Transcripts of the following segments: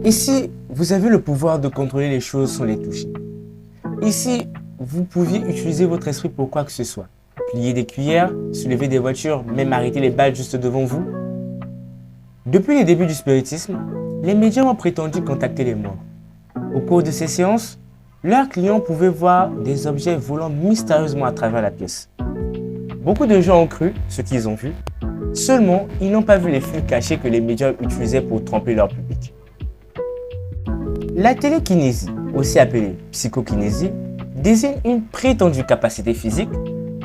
Ici, vous avez le pouvoir de contrôler les choses sans les toucher. Ici, vous pouviez utiliser votre esprit pour quoi que ce soit. Plier des cuillères, soulever des voitures, même arrêter les balles juste devant vous. Depuis les débuts du spiritisme, les médiums ont prétendu contacter les morts. Au cours de ces séances, leurs clients pouvaient voir des objets volant mystérieusement à travers la pièce. Beaucoup de gens ont cru ce qu'ils ont vu, seulement ils n'ont pas vu les flux cachés que les médiums utilisaient pour tromper leur public. La télékinésie, aussi appelée psychokinésie, désigne une prétendue capacité physique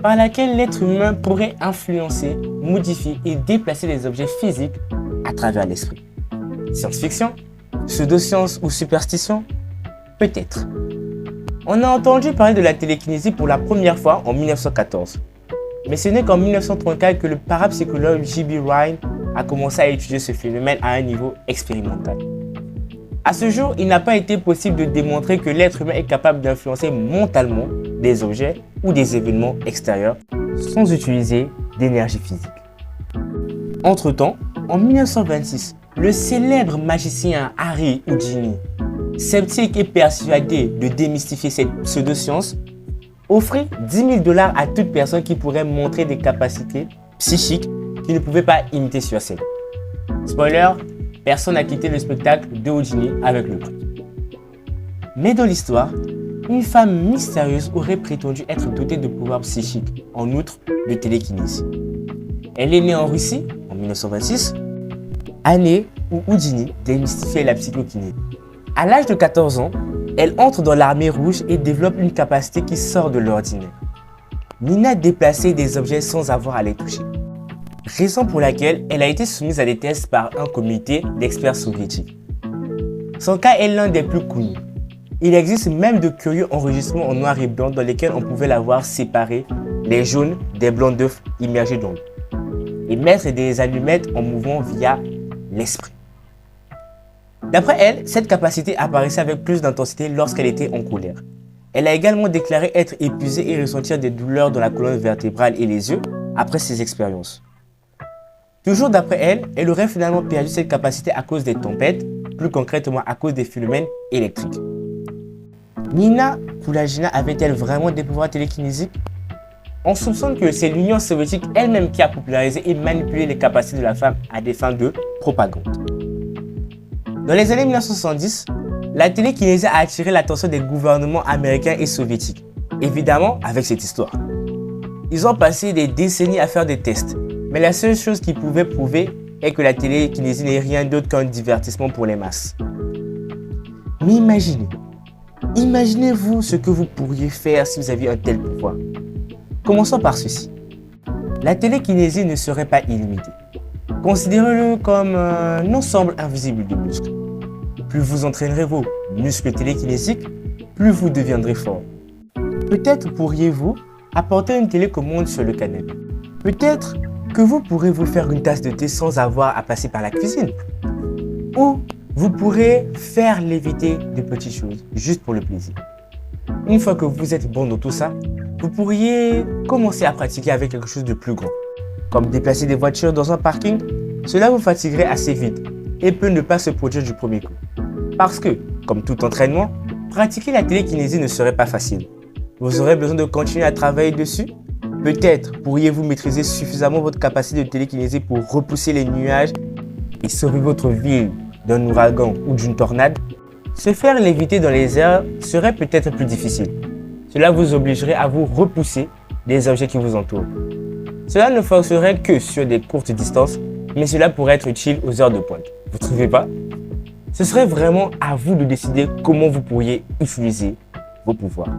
par laquelle l'être humain pourrait influencer, modifier et déplacer les objets physiques à travers l'esprit. Science-fiction, pseudo-science ou superstition? Peut-être. On a entendu parler de la télékinésie pour la première fois en 1914. Mais ce n'est qu'en 1934 que le parapsychologue J.B. Rhine a commencé à étudier ce phénomène à un niveau expérimental. À ce jour, il n'a pas été possible de démontrer que l'être humain est capable d'influencer mentalement des objets ou des événements extérieurs sans utiliser d'énergie physique. Entre-temps, en 1926, le célèbre magicien Harry Houdini, sceptique et persuadé de démystifier cette pseudo-science, offrit 10 000 $ à toute personne qui pourrait montrer des capacités psychiques qu'il ne pouvait pas imiter sur scène. Spoiler, personne n'a quitté le spectacle de Houdini avec le prix. Mais dans l'histoire, une femme mystérieuse aurait prétendu être dotée de pouvoirs psychiques, en outre de télékinésie. Elle est née en Russie, en 1926, année où Houdini démystifiait la psychokinésie. À l'âge de 14 ans, elle entre dans l'armée rouge et développe une capacité qui sort de l'ordinaire. Nina déplaçait des objets sans avoir à les toucher. Raison pour laquelle elle a été soumise à des tests par un comité d'experts soviétiques. Son cas est l'un des plus connus. Il existe même de curieux enregistrements en noir et blanc dans lesquels on pouvait la voir séparer les jaunes des blancs d'œufs immergés dans l'eau et mettre des allumettes en mouvement via l'esprit. D'après elle, cette capacité apparaissait avec plus d'intensité lorsqu'elle était en colère. Elle a également déclaré être épuisée et ressentir des douleurs dans la colonne vertébrale et les yeux après ces expériences. Toujours d'après elle, elle aurait finalement perdu cette capacité à cause des tempêtes, plus concrètement à cause des phénomènes électriques. Nina Kulagina avait-elle vraiment des pouvoirs télékinésiques? On soupçonne que c'est l'Union soviétique elle-même qui a popularisé et manipulé les capacités de la femme à des fins de propagande. Dans les années 1970, la télékinésie a attiré l'attention des gouvernements américains et soviétiques, évidemment avec cette histoire. Ils ont passé des décennies à faire des tests, mais la seule chose qu'ils pouvaient prouver est que la télékinésie n'est rien d'autre qu'un divertissement pour les masses. Mais imaginez-vous ce que vous pourriez faire si vous aviez un tel pouvoir. Commençons par ceci. La télékinésie ne serait pas illimitée. Considérez-le comme un ensemble invisible de muscles. Plus vous entraînerez vos muscles télékinésiques, plus vous deviendrez fort. Peut-être pourriez-vous apporter une télécommande sur le canapé. Peut-être que vous pourrez vous faire une tasse de thé sans avoir à passer par la cuisine. Ou vous pourrez faire léviter de petites choses, juste pour le plaisir. Une fois que vous êtes bon dans tout ça, vous pourriez commencer à pratiquer avec quelque chose de plus grand, comme déplacer des voitures dans un parking. Cela vous fatiguerait assez vite et peut ne pas se produire du premier coup. Parce que, comme tout entraînement, pratiquer la télékinésie ne serait pas facile. Vous aurez besoin de continuer à travailler dessus. Peut-être pourriez-vous maîtriser suffisamment votre capacité de télékinésie pour repousser les nuages et sauver votre ville d'un ouragan ou d'une tornade. Se faire léviter dans les airs serait peut-être plus difficile. Cela vous obligerait à vous repousser des objets qui vous entourent. Cela ne fonctionnerait que sur des courtes distances, mais cela pourrait être utile aux heures de pointe. Vous ne trouvez pas? Ce serait vraiment à vous de décider comment vous pourriez utiliser vos pouvoirs.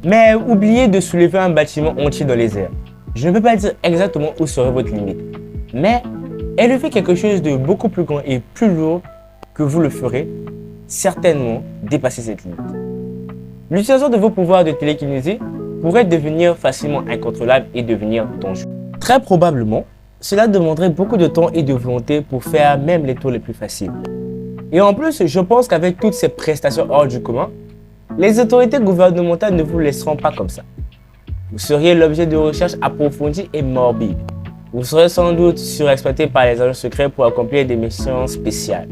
Mais oubliez de soulever un bâtiment entier dans les airs. Je ne peux pas dire exactement où serait votre limite, mais élevez quelque chose de beaucoup plus grand et plus lourd que vous le ferez certainement dépasser cette limite. L'utilisation de vos pouvoirs de télékinésie pourrait devenir facilement incontrôlable et devenir dangereux. Très probablement, cela demanderait beaucoup de temps et de volonté pour faire même les tours les plus faciles. Et en plus, je pense qu'avec toutes ces prestations hors du commun, les autorités gouvernementales ne vous laisseront pas comme ça. Vous seriez l'objet de recherches approfondies et morbides. Vous serez sans doute surexploité par les agents secrets pour accomplir des missions spéciales.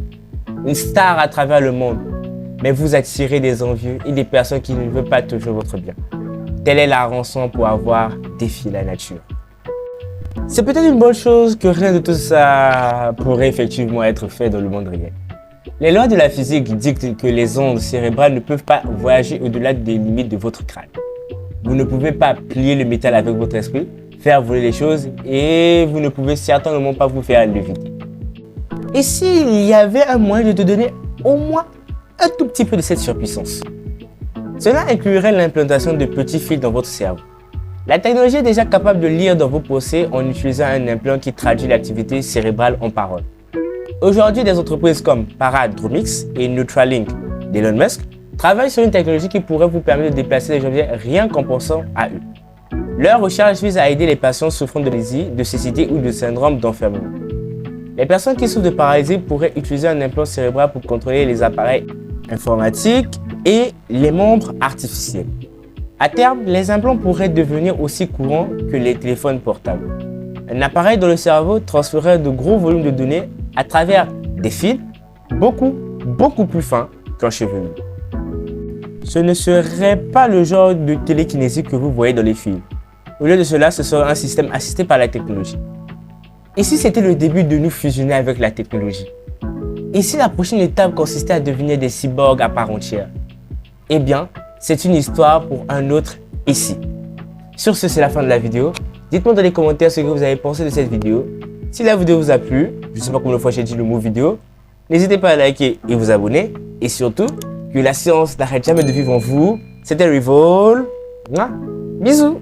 une star à travers le monde, mais vous attirez des envieux et des personnes qui ne veulent pas toujours votre bien. Telle est la rançon pour avoir défié la nature. C'est peut-être une bonne chose que rien de tout ça pourrait effectivement être fait dans le monde réel. Les lois de la physique dictent que les ondes cérébrales ne peuvent pas voyager au-delà des limites de votre crâne. Vous ne pouvez pas plier le métal avec votre esprit, faire voler les choses et vous ne pouvez certainement pas vous faire léviter. Et s'il y avait un moyen de te donner au moins un tout petit peu de cette surpuissance? Cela inclurait l'implantation de petits fils dans votre cerveau. La technologie est déjà capable de lire dans vos pensées en utilisant un implant qui traduit l'activité cérébrale en paroles. Aujourd'hui, des entreprises comme Paradromix et Neuralink d'Elon Musk travaillent sur une technologie qui pourrait vous permettre de déplacer les objets rien qu'en pensant à eux. Leur recherche vise à aider les patients souffrant de de cécité ou de syndrome d'enfermement. Les personnes qui souffrent de paralysie pourraient utiliser un implant cérébral pour contrôler les appareils informatiques et les membres artificiels. À terme, les implants pourraient devenir aussi courants que les téléphones portables. Un appareil dans le cerveau transférerait de gros volumes de données à travers des fils beaucoup plus fins qu'un chevelu. Ce ne serait pas le genre de télékinésie que vous voyez dans les films. Au lieu de cela, ce serait un système assisté par la technologie. Et si c'était le début de nous fusionner avec la technologie? Et si la prochaine étape consistait à devenir des cyborgs à part entière? Eh bien, c'est une histoire pour un autre ici. Sur ce, c'est la fin de la vidéo. Dites-moi dans les commentaires ce que vous avez pensé de cette vidéo. Si la vidéo vous a plu, je ne sais pas combien de fois j'ai dit le mot vidéo, n'hésitez pas à liker et vous abonner. Et surtout, que la science n'arrête jamais de vivre en vous. C'était Revol. Bisous.